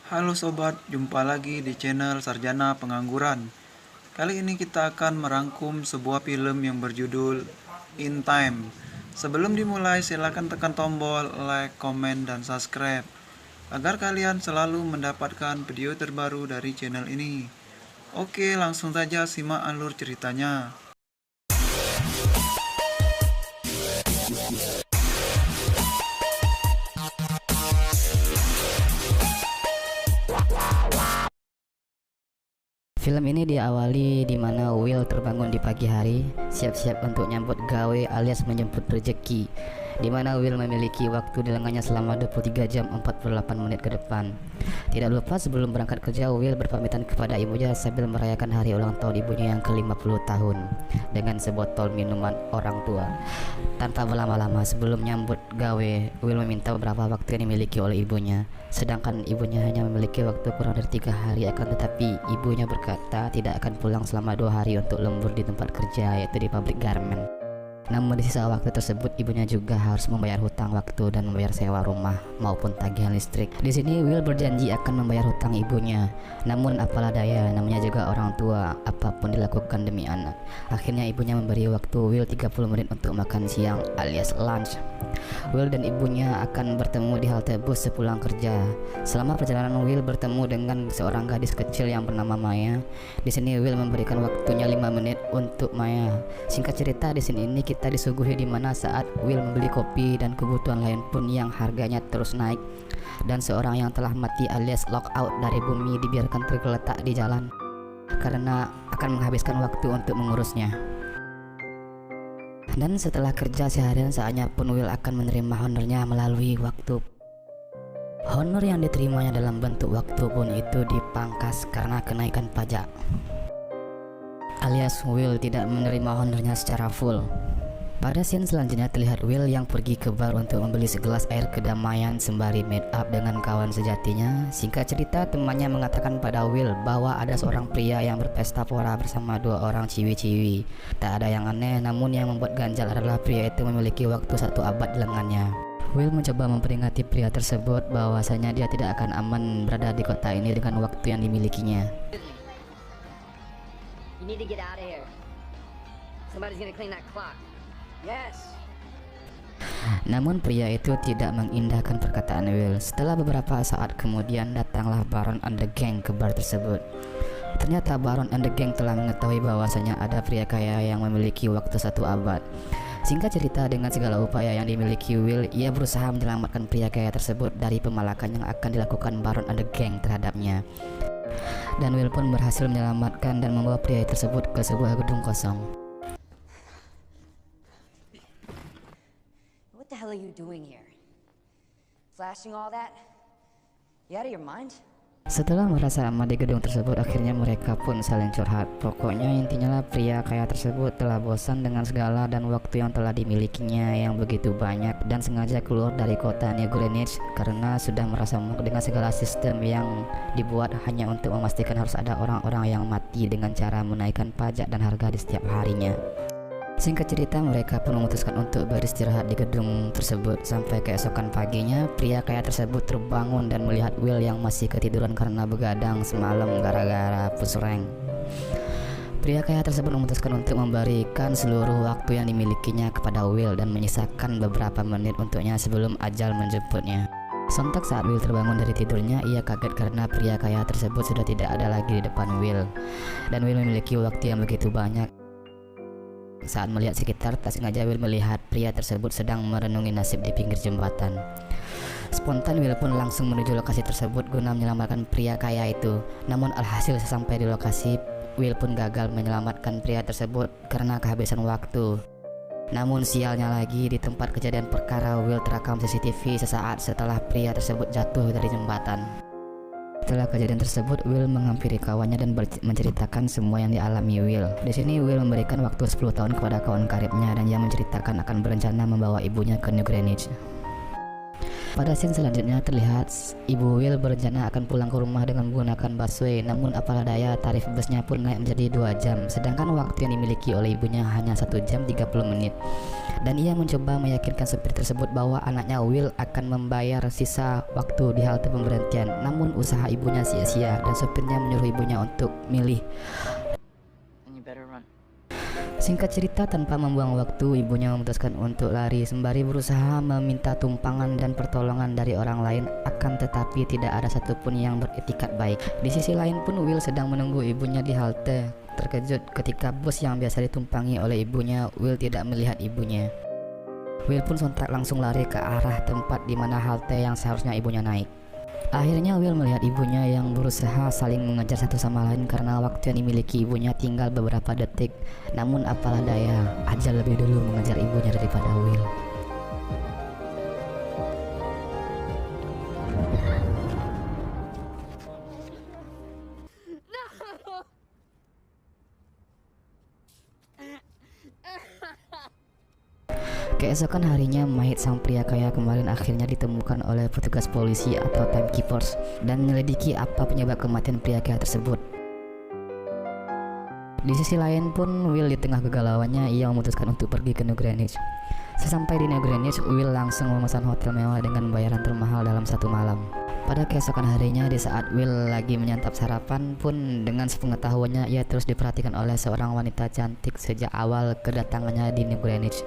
Halo sobat, jumpa lagi di channel Sarjana Pengangguran. Kali ini kita akan merangkum sebuah film yang berjudul In Time. Sebelum dimulai, silakan tekan tombol like, komen, dan subscribe agar kalian selalu mendapatkan video terbaru dari channel ini. Oke, langsung saja simak alur ceritanya. Film ini diawali di mana Will terbangun di pagi hari, siap-siap untuk nyambut gawe alias menjemput rezeki, di mana Will memiliki waktu di lengannya selama 23 jam 48 menit ke depan. Tidak lupa sebelum berangkat kerja, Will berpamitan kepada ibunya sambil merayakan hari ulang tahun ibunya yang ke-50 tahun dengan sebotol minuman orang tua. Tanpa berlama-lama sebelum nyambut gawe, Will meminta beberapa waktu yang dimiliki oleh ibunya. Sedangkan ibunya hanya memiliki waktu kurang dari 3 hari, akan tetapi ibunya berkata tidak akan pulang selama 2 hari untuk lembur di tempat kerja, yaitu di pabrik garmen. Namun di sisa waktu tersebut ibunya juga harus membayar hutang waktu dan membayar sewa rumah maupun tagihan listrik. Di sini Will berjanji akan membayar hutang ibunya. Namun apalah daya, namanya juga orang tua, apapun dilakukan demi anak. Akhirnya ibunya memberi waktu Will 30 menit untuk makan siang alias lunch. Will dan ibunya akan bertemu di halte bus sepulang kerja. Selama perjalanan Will bertemu dengan seorang gadis kecil yang bernama Maya. Di sini Will memberikan waktunya 5 menit untuk Maya. Singkat cerita, di sini ini kita disuguhi di mana saat Will membeli kopi dan kebutuhan lain pun yang harganya terus naik, dan seorang yang telah mati alias lockout dari bumi dibiarkan tergeletak di jalan karena akan menghabiskan waktu untuk mengurusnya. Dan setelah kerja seharian, saatnya pun Will akan menerima honornya melalui waktu. Honor yang diterimanya dalam bentuk waktu pun itu dipangkas karena kenaikan pajak, alias Will tidak menerima honornya secara full. Pada scene selanjutnya terlihat Will yang pergi ke bar untuk membeli segelas air kedamaian sembari meet up dengan kawan sejatinya. Singkat cerita, temannya mengatakan pada Will bahwa ada seorang pria yang berpesta pora bersama 2 orang ciwi-ciwi. Tak ada yang aneh, namun yang membuat ganjal adalah pria itu memiliki waktu 1 abad di lengannya. Will mencoba memperingati pria tersebut bahwasanya dia tidak akan aman berada di kota ini dengan waktu yang dimilikinya. You need to get out of here. Somebody's gonna clean that clock. Yes. Namun pria itu tidak mengindahkan perkataan Will. Setelah beberapa saat kemudian datanglah Baron and the Gang ke bar tersebut. Ternyata Baron and the Gang telah mengetahui bahwasanya ada pria kaya yang memiliki waktu 1 abad. Singkat cerita, dengan segala upaya yang dimiliki Will, ia berusaha menyelamatkan pria kaya tersebut dari pemalakan yang akan dilakukan Baron and the Gang terhadapnya. Dan Will pun berhasil menyelamatkan dan membawa pria tersebut ke sebuah gedung kosong. What the hell are you doing here? Flashing all that? You out of your mind? Setelah merasa aman di gedung tersebut, akhirnya mereka pun saling curhat. Pokoknya intinya lah, pria kaya tersebut telah bosan dengan segala dan waktu yang telah dimilikinya yang begitu banyak, dan sengaja keluar dari kota New Greenwich karena sudah merasa muak dengan segala sistem yang dibuat hanya untuk memastikan harus ada orang-orang yang mati dengan cara menaikkan pajak dan harga di setiap harinya. Singkat cerita, mereka pun memutuskan untuk beristirahat di gedung tersebut. Sampai keesokan paginya, pria kaya tersebut terbangun dan melihat Will yang masih ketiduran karena begadang semalam gara-gara push rank. Pria kaya tersebut memutuskan untuk memberikan seluruh waktu yang dimilikinya kepada Will dan menyisakan beberapa menit untuknya sebelum ajal menjemputnya. Sontak saat Will terbangun dari tidurnya, ia kaget karena pria kaya tersebut sudah tidak ada lagi di depan Will. Dan Will memiliki waktu yang begitu banyak. Saat melihat sekitar, tak sengaja Will melihat pria tersebut sedang merenungi nasib di pinggir jembatan. Spontan Will pun langsung menuju lokasi tersebut guna menyelamatkan pria kaya itu. Namun alhasil sesampai di lokasi, Will pun gagal menyelamatkan pria tersebut karena kehabisan waktu. Namun sialnya lagi, di tempat kejadian perkara Will terekam CCTV sesaat setelah pria tersebut jatuh dari jembatan. Setelah kejadian tersebut, Will menghampiri kawannya dan menceritakan semua yang dialami Will. Di sini Will memberikan waktu 10 tahun kepada kawan karibnya dan ia menceritakan akan berencana membawa ibunya ke New Greenwich. Pada scene selanjutnya terlihat ibu Will berencana akan pulang ke rumah dengan menggunakan busway, namun apalah daya tarif busnya pun naik menjadi 2 jam, sedangkan waktu yang dimiliki oleh ibunya hanya 1 jam 30 menit. Dan ia mencoba meyakinkan supir tersebut bahwa anaknya Will akan membayar sisa waktu di halte pemberhentian, namun usaha ibunya sia-sia dan supirnya menyuruh ibunya untuk milih. Singkat cerita, tanpa membuang waktu, ibunya memutuskan untuk lari sembari berusaha meminta tumpangan dan pertolongan dari orang lain, akan tetapi tidak ada satupun yang beretikat baik. Di sisi lain pun Will sedang menunggu ibunya di halte. Terkejut ketika bus yang biasa ditumpangi oleh ibunya, Will tidak melihat ibunya. Will pun sontak langsung lari ke arah tempat di mana halte yang seharusnya ibunya naik. Akhirnya Will melihat ibunya yang berusaha saling mengejar satu sama lain karena waktu yang dimiliki ibunya tinggal beberapa detik. Namun apalah daya, ajal lebih dulu mengejar ibunya daripada Will. Keesokan harinya, mayat sang pria kaya kemarin akhirnya ditemukan oleh petugas polisi atau timekeepers dan menyelidiki apa penyebab kematian pria kaya tersebut. Di sisi lain pun, Will di tengah kegalauannya, ia memutuskan untuk pergi ke New Greenwich. Sesampai di New Greenwich, Will langsung memesan hotel mewah dengan bayaran termahal dalam 1 malam. Pada keesokan harinya, di saat Will lagi menyantap sarapan pun, dengan sepengetahuannya ia terus diperhatikan oleh seorang wanita cantik sejak awal kedatangannya di New Greenwich.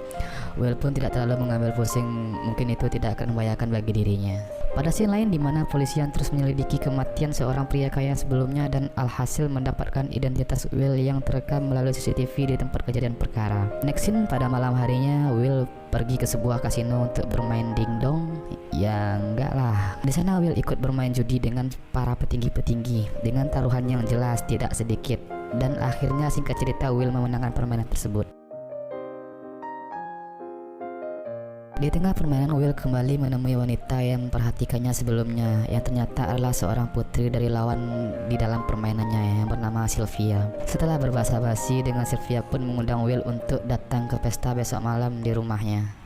Will pun tidak terlalu mengambil pusing, mungkin itu tidak akan membahayakan bagi dirinya. Pada scene lain di mana polisian terus menyelidiki kematian seorang pria kaya sebelumnya dan alhasil mendapatkan identitas Will yang terekam melalui CCTV di tempat kejadian perkara. Next scene pada malam harinya, Will pergi ke sebuah kasino untuk bermain dingdong. Ya enggak lah. Di sana Will ikut bermain judi dengan para petinggi-petinggi dengan taruhan yang jelas tidak sedikit. Dan akhirnya singkat cerita Will memenangkan permainan tersebut. Di tengah permainan, Will kembali menemui wanita yang memperhatikannya sebelumnya, yang ternyata adalah seorang putri dari lawan di dalam permainannya yang bernama Sylvia. Setelah berbasa-basi dengan Sylvia pun mengundang Will untuk datang ke pesta besok malam di rumahnya.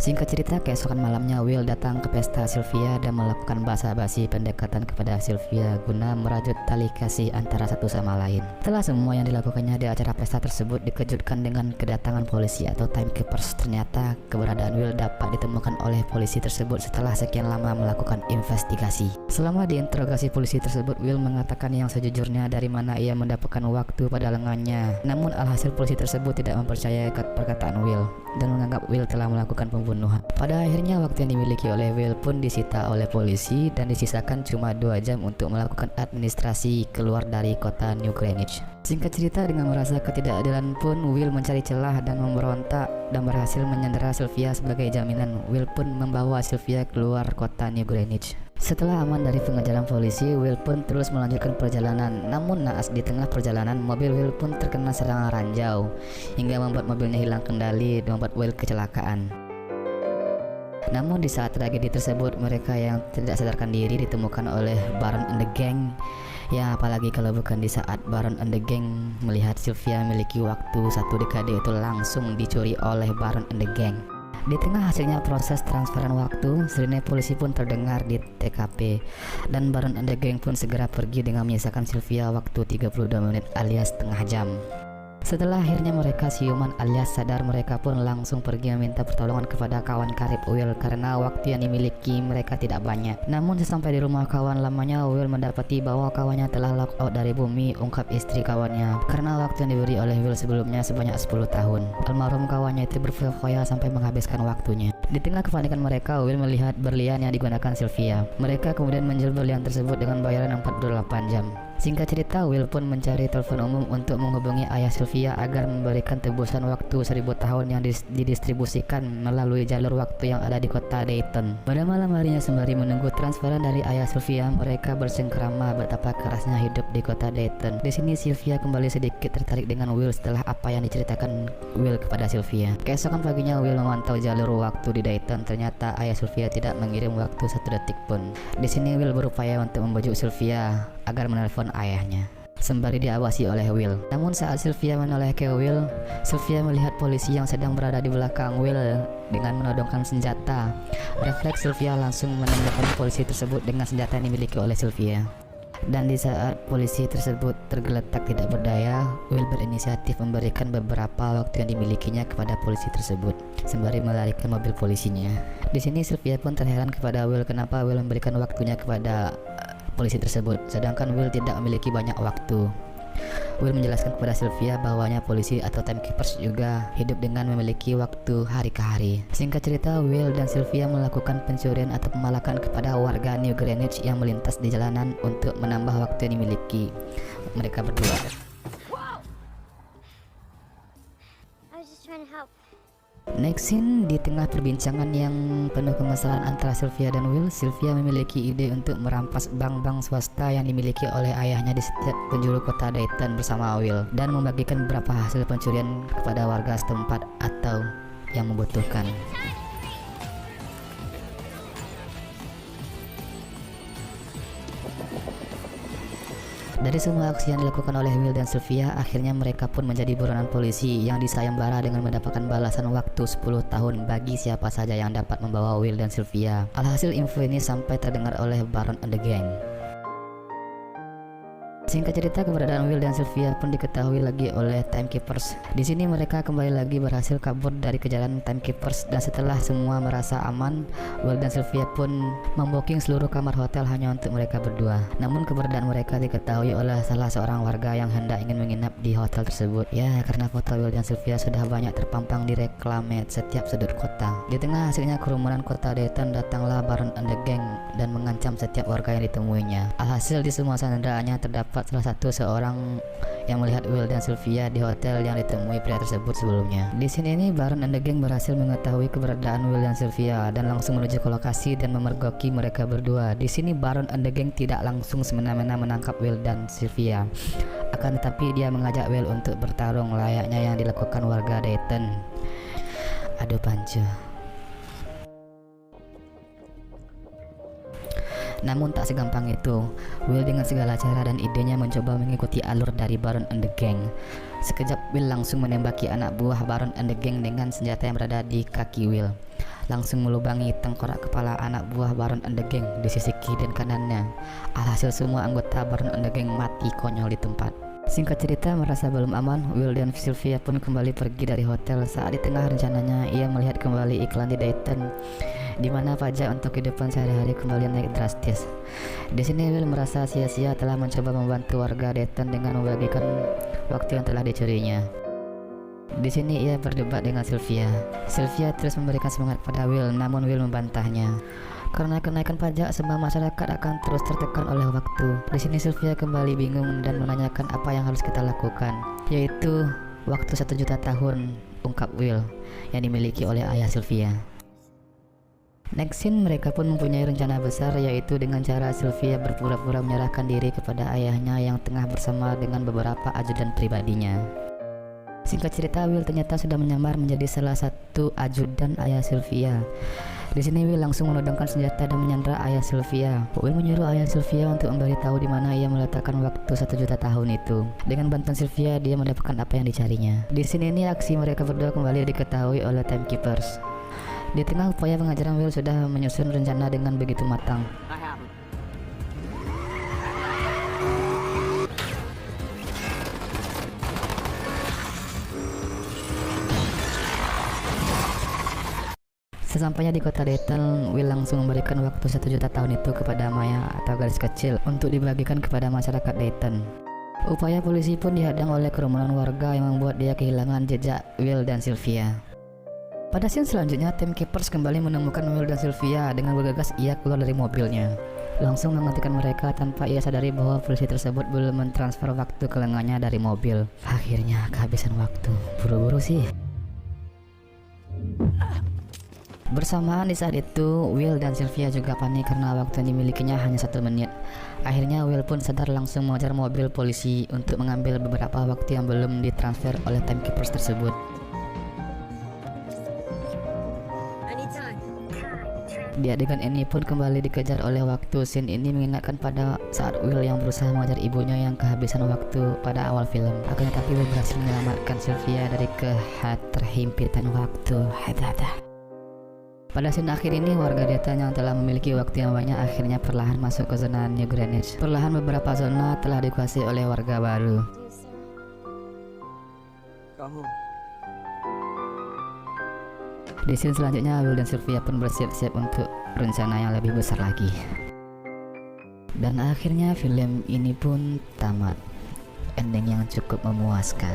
Singkat cerita, keesokan malamnya Will datang ke pesta Sylvia dan melakukan basa-basi pendekatan kepada Sylvia guna merajut tali kasih antara satu sama lain. Setelah semua yang dilakukannya di acara pesta tersebut dikejutkan dengan kedatangan polisi atau timekeepers, ternyata keberadaan Will dapat ditemukan oleh polisi tersebut setelah sekian lama melakukan investigasi. Selama diinterogasi polisi tersebut, Will mengatakan yang sejujurnya dari mana ia mendapatkan waktu pada lengannya. Namun alhasil polisi tersebut tidak mempercayai perkataan Will dan menganggap Will telah melakukan pembunuhan. Pada akhirnya waktu yang dimiliki oleh Will pun disita oleh polisi dan disisakan cuma 2 jam untuk melakukan administrasi keluar dari kota New Greenwich. Singkat cerita, dengan merasa ketidakadilan pun Will mencari celah dan memberontak dan berhasil menyandera Sylvia sebagai jaminan. Will pun membawa Sylvia keluar kota New Greenwich. Setelah aman dari pengejaran polisi, Will pun terus melanjutkan perjalanan. Namun naas di tengah perjalanan, mobil Will pun terkena serangan ranjau hingga membuat mobilnya hilang kendali dan membuat Will kecelakaan. Namun di saat tragedi tersebut, mereka yang tidak sadarkan diri ditemukan oleh Baron and the Gang. Ya, apalagi kalau bukan di saat Baron and the Gang melihat Sylvia memiliki waktu 1 dekade itu langsung dicuri oleh Baron and the Gang. Di tengah hasilnya proses transferan waktu, sirine polisi pun terdengar di TKP dan Baron and the Gang pun segera pergi dengan menyisakan Sylvia waktu 32 menit alias setengah jam. Setelah akhirnya mereka siuman alias sadar, mereka pun langsung pergi meminta pertolongan kepada kawan karib Will karena waktu yang dimiliki mereka tidak banyak. Namun sesampai di rumah kawan lamanya, Will mendapati bahwa kawannya telah lock out dari bumi, ungkap istri kawannya, karena waktu yang diberi oleh Will sebelumnya sebanyak 10 tahun. Almarhum kawannya itu berfoya-foya sampai menghabiskan waktunya. Di tengah kepanikan mereka, Will melihat berlian yang digunakan Sylvia. Mereka kemudian menjual berlian tersebut dengan bayaran 48 jam. Singkat cerita, Will pun mencari telepon umum untuk menghubungi ayah Sylvia agar memberikan tebusan waktu 1000 tahun yang didistribusikan melalui jalur waktu yang ada di kota Dayton. Pada malam harinya sembari menunggu transferan dari ayah Sylvia, mereka bersengkrama betapa kerasnya hidup di kota Dayton. Di sini Sylvia kembali sedikit tertarik dengan Will setelah apa yang diceritakan Will kepada Sylvia. Keesokan paginya, Will memantau jalur waktu di Dayton. Ternyata ayah Sylvia tidak mengirim waktu 1 detik pun. Di sini Will berupaya untuk membujuk Sylvia agar menelpon ayahnya. sembari diawasi oleh Will. Namun saat Sylvia menoleh ke Will, Sylvia melihat polisi yang sedang berada di belakang Will dengan menodongkan senjata. Refleks Sylvia langsung menembakkan polisi tersebut dengan senjata yang dimiliki oleh Sylvia. Dan di saat polisi tersebut tergeletak tidak berdaya, Will berinisiatif memberikan beberapa waktu yang dimilikinya kepada polisi tersebut, sembari melarikan mobil polisinya. Di sini Sylvia pun terheran kepada Will kenapa Will memberikan waktunya kepada polisi tersebut, sedangkan Will tidak memiliki banyak waktu. Will menjelaskan kepada Sylvia bahwanya polisi atau timekeepers juga hidup dengan memiliki waktu hari ke hari. Singkat cerita, Will dan Sylvia melakukan pencurian atau pemalakan kepada warga New Greenwich yang melintas di jalanan untuk menambah waktu yang dimiliki mereka berdua. I was just trying to help. Next scene, di tengah perbincangan yang penuh kemesraan antara Sylvia dan Will, Sylvia memiliki ide untuk merampas bank-bank swasta yang dimiliki oleh ayahnya di setiap penjuru kota Dayton bersama Will, dan membagikan beberapa hasil pencurian kepada warga setempat atau yang membutuhkan. Dari semua aksi yang dilakukan oleh Will dan Sylvia, akhirnya mereka pun menjadi buronan polisi yang disayembara dengan mendapatkan balasan waktu 10 tahun bagi siapa saja yang dapat membawa Will dan Sylvia. Alhasil info ini sampai terdengar oleh Baron and the Gang. Singkat cerita, keberadaan Will dan Sylvia pun diketahui lagi oleh timekeepers. Di sini mereka kembali lagi berhasil kabur dari kejaran timekeepers, dan setelah semua merasa aman, Will dan Sylvia pun membooking seluruh kamar hotel hanya untuk mereka berdua. Namun keberadaan mereka diketahui oleh salah seorang warga yang hendak ingin menginap di hotel tersebut. Ya, karena foto Will dan Sylvia sudah banyak terpampang di reklame setiap sudut kota. Di tengah hasilnya kerumunan kota Dayton, datanglah Baron and the Gang dan mengancam setiap warga yang ditemuinya. Alhasil di semua sandraannya terdapat salah satu seorang yang melihat Will dan Sylvia di hotel yang ditemui pria tersebut sebelumnya. Di sini Baron and the Gang berhasil mengetahui keberadaan Will dan Sylvia dan langsung menuju ke lokasi dan memergoki mereka berdua. Di sini Baron and the Gang tidak langsung semena-mena menangkap Will dan Sylvia, akan tetapi dia mengajak Will untuk bertarung layaknya yang dilakukan warga Dayton. Adu pancu. Namun tak segampang itu. Will dengan segala cara dan idenya mencoba mengikuti alur dari Baron and the Gang. Sekejap Will langsung menembaki anak buah Baron and the Gang dengan senjata yang berada di kaki Will, langsung melubangi tengkorak kepala anak buah Baron and the Gang di sisi kiri dan kanannya. Alhasil semua anggota Baron and the Gang mati konyol di tempat. Singkat cerita, merasa belum aman, Will dan Sylvia pun kembali pergi dari hotel. Saat di tengah rencananya, ia melihat kembali iklan di Dayton, di mana pajak untuk kehidupan sehari-hari kembali naik drastis. Di sini Will merasa sia-sia telah mencoba membantu warga Dayton dengan membagikan waktu yang telah dicurinya. Di sini ia berdebat dengan Sylvia. Sylvia terus memberikan semangat pada Will, namun Will membantahnya. Karena kenaikan pajak, semua masyarakat akan terus tertekan oleh waktu. Di sini Sylvia kembali bingung dan menanyakan apa yang harus kita lakukan, yaitu waktu 1 juta tahun, ungkap Will, yang dimiliki oleh ayah Sylvia. Next scene, mereka pun mempunyai rencana besar, yaitu dengan cara Sylvia berpura-pura menyerahkan diri kepada ayahnya yang tengah bersama dengan beberapa ajudan pribadinya. Singkat cerita, Will ternyata sudah menyamar menjadi salah satu ajudan ayah Sylvia. Di sini Will langsung menodongkan senjata dan menyandra ayah Sylvia. Will menyuruh ayah Sylvia untuk memberitahu di mana ia meletakkan waktu 1 juta tahun itu. Dengan bantuan Sylvia, dia mendapatkan apa yang dicarinya. Di sini aksi mereka berdua kembali diketahui oleh timekeepers. Di tengah upaya pengajaran, Will sudah menyusun rencana dengan begitu matang. Sesampainya di kota Dayton, Will langsung memberikan waktu 1 juta tahun itu kepada Maya atau garis kecil untuk dibagikan kepada masyarakat Dayton. Upaya polisi pun dihadang oleh kerumunan warga yang membuat dia kehilangan jejak Will dan Sylvia. Pada scene selanjutnya, timekeepers kembali menemukan Will dan Sylvia. Dengan bergegas ia keluar dari mobilnya, langsung menghentikan mereka tanpa ia sadari bahwa polisi tersebut belum mentransfer waktu ke lengannya dari mobil. Akhirnya kehabisan waktu. Buru-buru sih. Bersamaan di saat itu, Will dan Sylvia juga panik karena waktu yang dimilikinya hanya 1 menit. Akhirnya Will pun sadar, langsung mengejar mobil polisi untuk mengambil beberapa waktu yang belum ditransfer oleh timekeepers tersebut. Di adegan ini pun kembali dikejar oleh waktu. Scene ini mengingatkan pada saat Will yang berusaha mengajar ibunya yang kehabisan waktu pada awal film. Akan tetapi Will berhasil menyelamatkan Sylvia dari keterhimpitan waktu. Pada scene akhir ini, warga Dayton yang telah memiliki waktu yang banyak akhirnya perlahan masuk ke zona New Greenwich. Perlahan beberapa zona telah dikuasai oleh warga baru. Di scene selanjutnya, Will dan Sylvia pun bersiap-siap untuk rencana yang lebih besar lagi. Dan akhirnya film ini pun tamat. Ending yang cukup memuaskan.